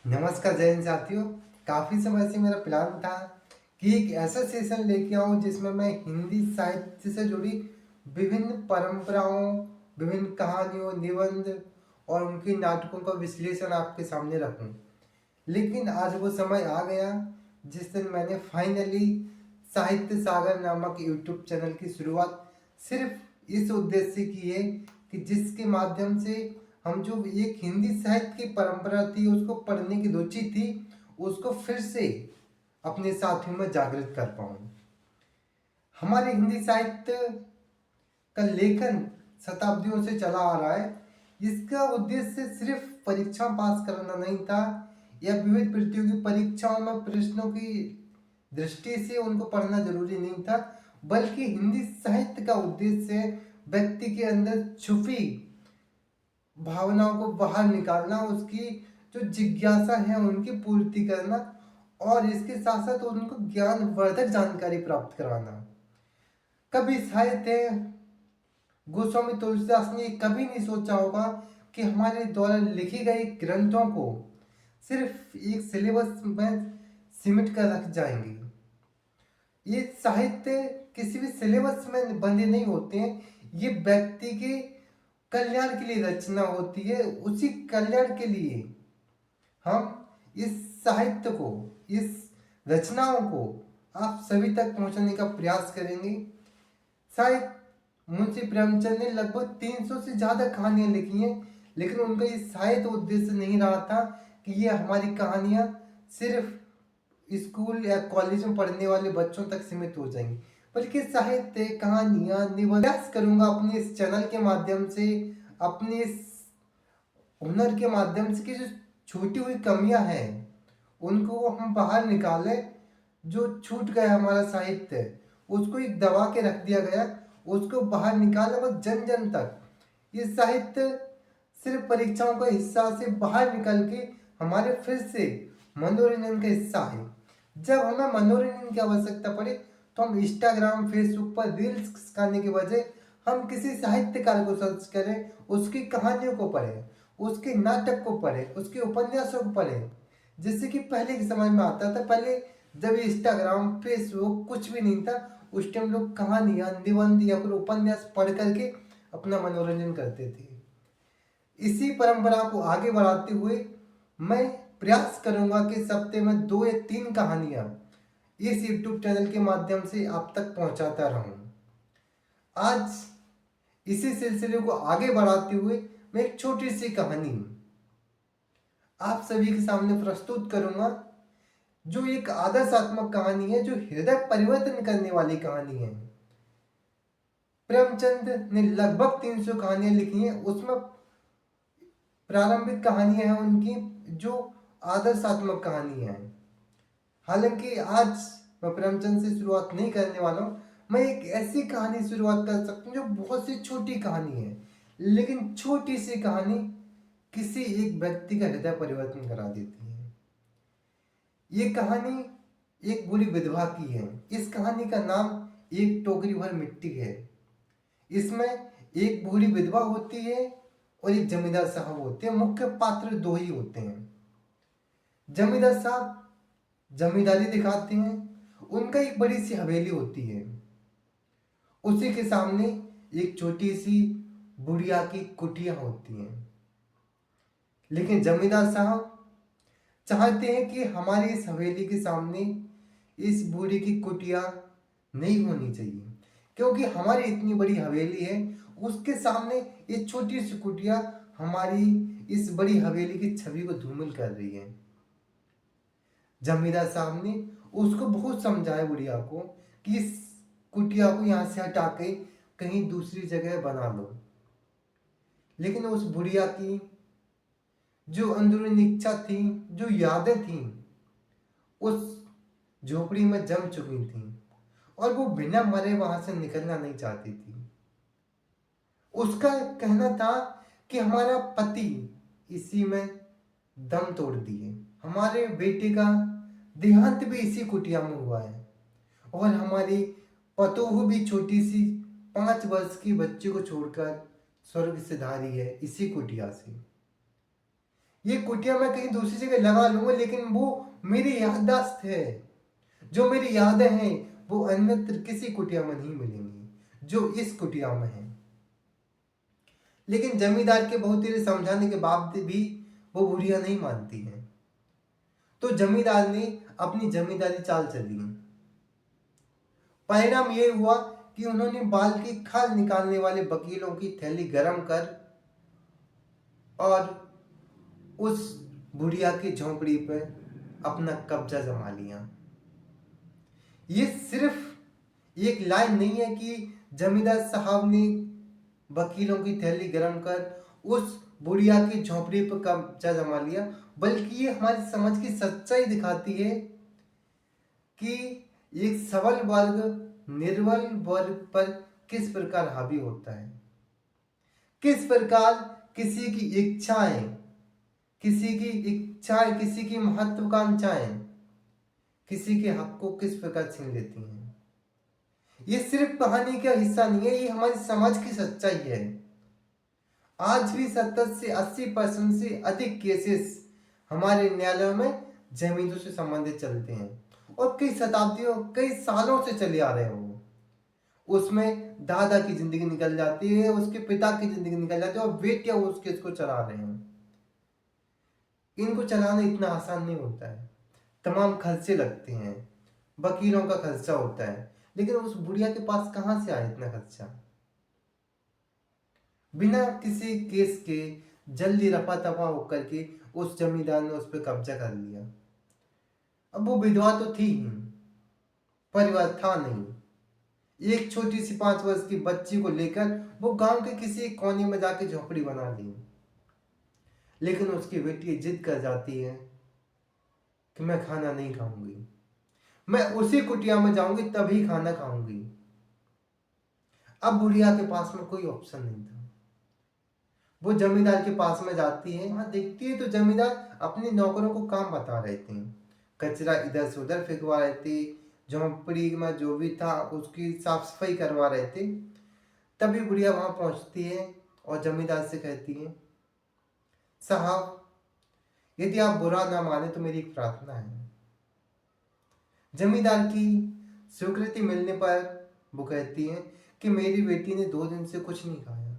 नमस्कार जय हिंद साथियों। काफ़ी समय से मेरा प्लान था कि एक ऐसा सेशन लेके आऊँ जिसमें मैं हिंदी साहित्य से जुड़ी विभिन्न परंपराओं, विभिन्न कहानियों, निबंध और उनके नाटकों का विश्लेषण आपके सामने रखूं। लेकिन आज वो समय आ गया जिस दिन मैंने फाइनली साहित्य सागर नामक यूट्यूब चैनल की शुरुआत सिर्फ इस उद्देश्य से की है कि जिसके माध्यम से हम जो एक हिंदी साहित्य की परंपरा थी, उसको पढ़ने की रुचि थी, उसको फिर से अपने साथियों में जागृत कर पाऊँ। हमारे हिंदी साहित्य का लेखन शताब्दियों से चला आ रहा है। इसका उद्देश्य सिर्फ परीक्षा पास करना नहीं था या विविध प्रतियोगी परीक्षाओं में प्रश्नों की दृष्टि से उनको पढ़ना जरूरी नहीं था, बल्कि हिंदी साहित्य का उद्देश्य व्यक्ति के अंदर छुपी भावनाओं को बाहर निकालना, उसकी जो जिज्ञासा है उनकी पूर्ति करना और इसके साथ साथ उनको ज्ञानवर्धक जानकारी प्राप्त कराना। कभी साहित्य गोस्वामी तुलसीदास ने कभी नहीं सोचा होगा कि हमारे द्वारा लिखी गई ग्रंथों को सिर्फ एक सिलेबस में सिमट कर रख जाएंगे। ये साहित्य किसी भी सिलेबस में बंधे नहीं होते हैं। ये व्यक्ति के कल्याण के लिए रचना होती है। उसी कल्याण के लिए हम इस साहित्य को, इस रचनाओं को आप सभी तक पहुंचाने का प्रयास करेंगे। शायद मुंशी प्रेमचंद ने लगभग 300 से ज़्यादा कहानियां लिखी हैं, लेकिन उनका ये शायद उद्देश्य नहीं रहा था कि ये हमारी कहानियां सिर्फ स्कूल या कॉलेज में पढ़ने वाले बच्चों तक सीमित हो जाएंगी, बल्कि साहित्य, कहानियां, निबंध प्रयास करूंगा अपने इस चैनल के माध्यम से, अपने इस हुनर के माध्यम से कि जो छूटी हुई कमियां हैं उनको हम बाहर निकालें। जो छूट गया हमारा साहित्य, उसको एक दबा के रख दिया गया, उसको बाहर निकालें और जन जन तक ये साहित्य सिर्फ परीक्षाओं का हिस्सा से बाहर निकल के हमारे फिर से मनोरंजन का हिस्सा है। जब हमें मनोरंजन की आवश्यकता पड़े तो हम इंस्टाग्राम, फेसबुक पर रील्स करने के बजाय हम किसी साहित्यकार को सर्च करें, उसकी कहानियों को पढ़ें, उसके नाटक को पढ़ें, उसके उपन्यासों को पढ़ें। जैसे कि पहले के समय में आता था, पहले जब इंस्टाग्राम, फेसबुक कुछ भी नहीं था, उस टाइम लोग कहानियां, निबंध या फिर उपन्यास पढ़ करके अपना मनोरंजन करते थे। इसी परंपरा को आगे बढ़ाते हुए मैं प्रयास करूंगा कि सप्ताह में 2 या 3 कहानियां इस यूट्यूब चैनल के माध्यम से आप तक पहुंचाता रहूं। आज इसी सिलसिले को आगे बढ़ाते हुए मैं एक छोटी सी कहानी आप सभी के सामने प्रस्तुत करूंगा, जो एक आदर्शात्मक कहानी है, जो हृदय परिवर्तन करने वाली कहानी है। प्रेमचंद ने लगभग 300 कहानियां लिखी हैं। उसमें प्रारंभिक कहानियां हैं उनकी जो आदर्शात्मक कहानी है। हालांकि आज मैं प्रेमचंद से शुरुआत नहीं करने वाला हूँ। मैं एक ऐसी कहानी शुरुआत कर सकता हूँ जो बहुत सी छोटी कहानी है, लेकिन छोटी सी कहानी किसी एक व्यक्ति का हृदय परिवर्तन करा देती है। ये कहानी एक बूढ़ी विधवा की है। इस कहानी का नाम एक टोकरी भर मिट्टी है। इसमें एक बूढ़ी विधवा होती है और एक जमींदार साहब होते हैं। मुख्य पात्र दो ही होते हैं। जमींदार साहब जमींदारी दिखाते हैं। उनका एक बड़ी सी हवेली होती है। उसी के सामने एक छोटी सी बुढ़िया की कुटिया होती है। लेकिन जमींदार साहब चाहते हैं कि हमारी इस हवेली के सामने इस बूढ़ी की कुटिया नहीं होनी चाहिए, क्योंकि हमारी इतनी बड़ी हवेली है, उसके सामने ये छोटी सी कुटिया हमारी इस बड़ी हवेली की छवि को धूमिल कर रही है। जमींदार साहब ने उसको बहुत समझाया बुढ़िया को कि इस कुटिया को यहाँ से हटा के कहीं दूसरी जगह बना लो, लेकिन उस बुढ़िया की जो अंदरूनी इच्छा थी, जो यादें थी, उस झोपड़ी में जम चुकी थी और वो बिना मरे वहां से निकलना नहीं चाहती थी। उसका कहना था कि हमारा पति इसी में दम तोड़ दिए, हमारे बेटे का देहांत भी इसी कुटिया में हुआ है और हमारी पतोहू भी छोटी सी 5 वर्ष की बच्ची को छोड़कर स्वर्ग से धारी है इसी कुटिया से। ये कुटिया मैं कहीं दूसरी जगह लगा लूंगा, लेकिन वो मेरी याददाश्त है, जो मेरी यादें हैं वो अन्यत्र किसी कुटिया में नहीं मिलेंगी जो इस कुटिया में है। लेकिन जमींदार के बहुत तेरे समझाने के बाद भी वो बुढ़िया नहीं मानती है। तो जमींदार ने अपनी जमींदारी चाल चली। परिणाम ये हुआ कि उन्होंने बाल की खाल निकालने वाले वकीलों की थैली गरम कर और उस बुढ़िया की झोंपड़ी पर अपना कब्जा जमा लिया। ये सिर्फ एक लाइन नहीं है कि जमींदार साहब ने वकीलों की थैली गरम कर उस बुढ़िया की झोंपड़ी पर कब्जा जमा लिया, बल्कि ये हमारी समझ की सच्चाई दिखाती है कि एक सबल वर्ग निर्बल वर्ग पर किस प्रकार हावी होता है, किस प्रकार किसी की इच्छाएं, किसी की महत्वाकांक्षाएं किसी के हक को किस प्रकार छीन लेती हैं। ये सिर्फ कहानी का हिस्सा नहीं है, ये हमारी समाज की सच्चाई है। आज भी 70 से 80% से अधिक केसेस हमारे न्यायालयों में जमीनों से संबंधित चलते हैं और कई शताब्दियों कई सालों से चले आ रहे हैं। वो उसमें दादा की जिंदगी निकल जाती है, उसके पिता की जिंदगी निकल जाती है और बेटियां उस केस को चला रहे हैं। इनको चलाना इतना आसान नहीं होता है, तमाम खर्चे लगते हैं, वकीलों का खर्चा होता है, लेकिन उस बुढ़िया के पास कहां से आया इतना खर्चा। बिना किसी केस के जल्दी रफा दफा होकर के उस जमींदार ने उस पर कब्जा कर लिया। अब वो विधवा तो थी ही, परिवार था नहीं। एक छोटी सी 5 वर्ष की बच्ची को लेकर वो गांव के किसी कोने में जाके झोपड़ी बना ली। लेकिन उसकी बेटी जिद कर जाती है कि मैं खाना नहीं खाऊंगी, मैं उसी कुटिया में जाऊंगी तभी खाना खाऊंगी। अब बुढ़िया के पास में कोई ऑप्शन नहीं था। वो जमींदार के पास में जाती है, वहां देखती है तो जमींदार अपने नौकरों को काम बता रहे थे, कचरा इधर से उधर फेंकवा रहे थे, झोंपड़ी में जो भी था उसकी साफ सफाई करवा रहे थे। तभी बुढ़िया वहां पहुंचती है और जमींदार से कहती है, साहब यदि आप बुरा ना माने तो मेरी एक प्रार्थना है। जमींदार की स्वीकृति मिलने पर वो कहती है कि मेरी बेटी ने 2 दिन से कुछ नहीं खाया।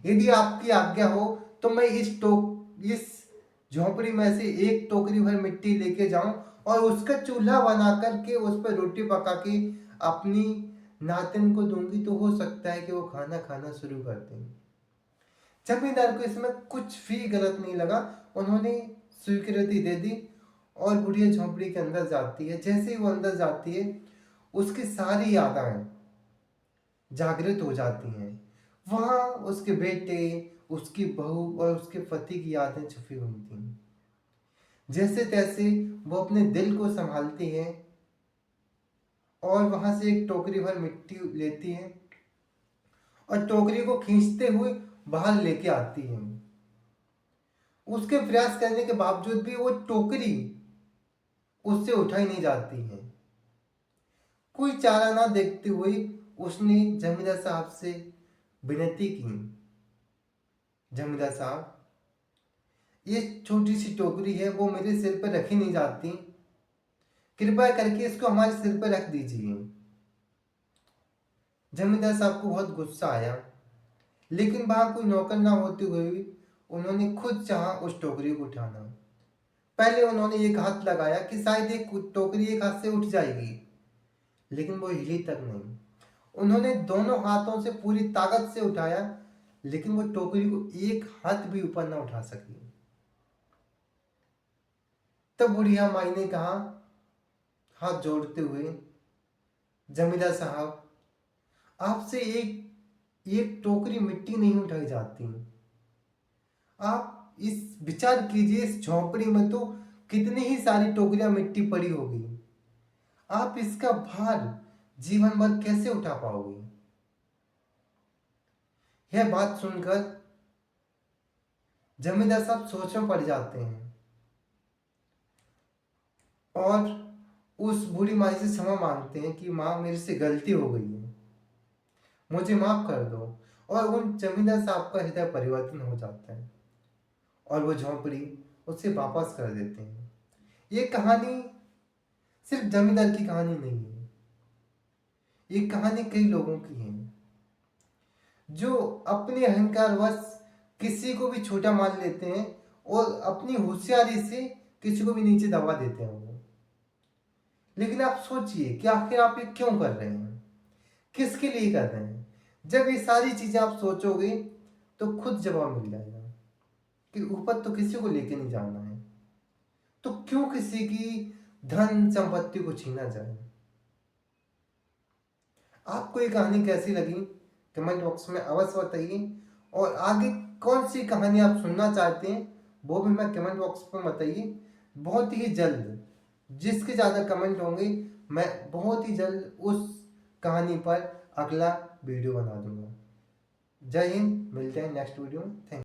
यदि आपकी आज्ञा हो तो मैं इस झोंपड़ी में से एक टोकरी भर मिट्टी लेके जाऊं और उसका चूल्हा बना करके उस पर रोटी पका के अपनी नातिन को दूंगी, तो हो सकता है कि वो खाना खाना शुरू कर दें। जमींदार को इसमें कुछ भी गलत नहीं लगा, उन्होंने स्वीकृति दे दी और बुढ़िया झोंपड़ी के अंदर जाती है। जैसे ही वो अंदर जाती है उसकी सारी यादें जागृत हो जाती हैं। वहां उसके बेटे, उसकी बहू और उसके पति की यादें छुपी हुई थी। जैसे तैसे वो अपने दिल को संभालती है और वहां से एक टोकरी भर मिट्टी लेती है और टोकरी को खींचते हुए बाहर लेके आती है। उसके प्रयास करने के बावजूद भी वो टोकरी उससे उठाई नहीं जाती है। कोई चारा ना देखते हुए उसने जमींदार साहब से विनती की, जमींदार साहब ये छोटी सी टोकरी है, वो मेरे सिर पर रखी नहीं जाती, कृपया करके इसको हमारे सिर पर रख दीजिए। जमींदार साहब को बहुत गुस्सा आया, लेकिन वहां कोई नौकर ना होते हुए भी उन्होंने खुद चाहा उस टोकरी को उठाना। पहले उन्होंने एक हाथ लगाया कि शायद एक टोकरी एक हाथ से उठ जाएगी, लेकिन वो हिली तक नहीं। उन्होंने दोनों हाथों से पूरी ताकत से उठाया, लेकिन वो टोकरी को एक हाथ भी ऊपर ना उठा सकी। तब बुढ़िया माई ने कहा हाथ जोड़ते हुए, जमींदार साहब आपसे एक एक टोकरी मिट्टी नहीं उठाई जाती। आप इस विचार कीजिए, इस झोंपड़ी में तो कितनी ही सारी टोकरियां मिट्टी पड़ी होगी, आप इसका भार जीवन भर कैसे उठा पाओगे। यह बात सुनकर जमींदार साहब सोच में पड़ जाते हैं और उस बूढ़ी माई से क्षमा मांगते हैं कि माँ मेरे से गलती हो गई है, मुझे माफ कर दो। और उन जमींदार साहब का हृदय परिवर्तन हो जाता है और वो झोंपड़ी उसे वापस कर देते हैं। ये कहानी सिर्फ जमींदार की कहानी नहीं है, ये कहानी कई लोगों की है जो अपने अहंकारवश किसी को भी छोटा मान लेते हैं और अपनी होशियारी से किसी को भी नीचे दबा देते हैं वो। लेकिन आप सोचिए कि आखिर आप ये क्यों कर रहे हैं, किसके लिए कर रहे हैं? जब ये सारी चीजें आप सोचोगे तो खुद जवाब मिल जाएगा कि ऊपर तो किसी को लेके नहीं जाना है, तो क्यों किसी की धन संपत्ति को छीना जाए। आपको ये कहानी कैसी लगी कमेंट बॉक्स में अवश्य बताइए, और आगे कौन सी कहानी आप सुनना चाहते हैं वो भी मैं कमेंट बॉक्स में बताइए। बहुत ही जल्द जिसके ज़्यादा कमेंट होंगे मैं बहुत ही जल्द उस कहानी पर अगला वीडियो बना दूंगा। जय हिंद, मिलते हैं नेक्स्ट वीडियो में। थैंक